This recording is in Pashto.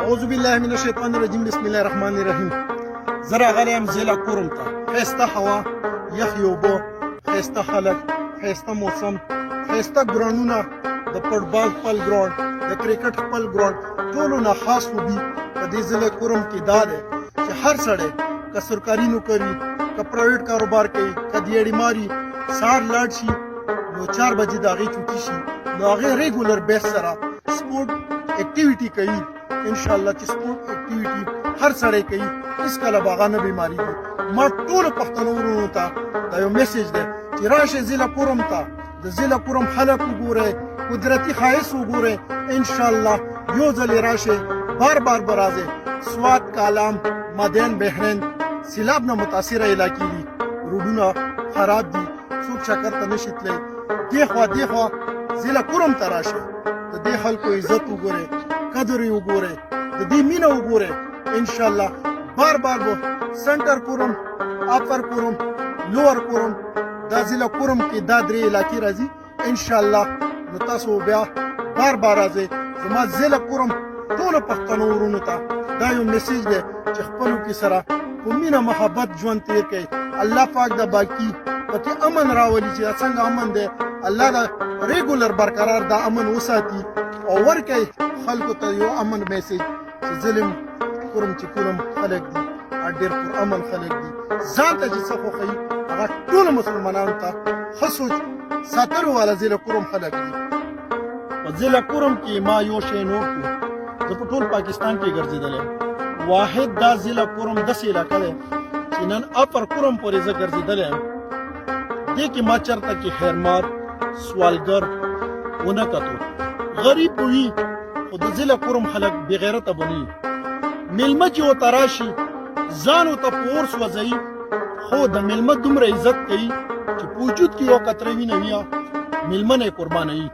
اعوذ بالله من الشیطان الرجیم بسم الله الرحمن الرحیم. زرا غلیم ضلع کرم ته خیسته هوا، یخ اوبه، خیسته خلک، خیسته موسم، خیسته ګراوندونه، د فوټبال خپل ګراوند، د کرکټ خپل ګراوند، ټولو نه خاص خوبي په دې ضلع کرم کې دا دی چې هر سړی که سرکاري نوکري که پرایویټ کاروبار کوي که دیاړي ماري سهار لاړ شي نو 4 بجې د هغې چوټي شي نو هغې ریګولر بیس سره سپورټ اکټیویټي کوي. انشاءالله چې سپورټ اکټیویټي هر سړی کوي هېڅکله به هغه نه بیمارېږي. ما ټولو پښتنو وروڼو ته دا یو میسیج دی چې راشئ ضلع کرم ته، د ضلع کرم خلک وګورئ، قدرتي ښایست وګورئ. انشاءالله یو ځل یې راشئ، بار بار به راځئ. سوات، کالام، مدین، بحرین سیلاب نه متاثره علاقې دي، روډونه خراب دي، څوک چکر ته نشي تللی. دېخوا ضلع کرم ته راشئ، د دې خلکو عزت وګورئ، قدر یې وګورئ، د دې مینه وګورئ. انشاءالله بار بار به سنټر کرم، اپر کرم، لوور کرم، دا ضلع کرم کې دا 3 علاقې راځي. انشاءالله نو تاسو بیا بار بار راځئ. زما ضلع کرم ټولو پښتنو وروڼو ته دا یو میسیج دی چې خپلو کې سره په مینه محبت ژوند تیر کړئ. الله پاک د باقي پکې امن راولي چې څنګه امن دی الله دا ریګولر برقرار دا امن وساتي او ورکړئ خلکو ته یو امن میسیج چې ظلم کرم چې کوم خلک دي ډېر پر امن خلک دي، ځان ته چې څه خوښوي هغه ټولو مسلمانانو ته ښه سوچ ساتلو والا ضلع کرم خلک دي. په ضلع کرم کې ما یو شی نوټ کړو، زه په ټول پاکستان کې ګرځېدلی یم، واحد دا ضلع کرم داسې علاقه دی چې نن اپر کرم پورې زه ګرځېدلی یم. دې کې ما چېرته کې خیرمات سوالګر ونه کتو. غریب به وي خو د ضلع کرم خلک بېغیرته به نه وي. میلمه چې ورته راشي ځان ورته په اور سوځوي، خو د میلمه دومره عزت کوي چې په وجود کې یو قطره وینه وي میلمه نه یې قربانوي.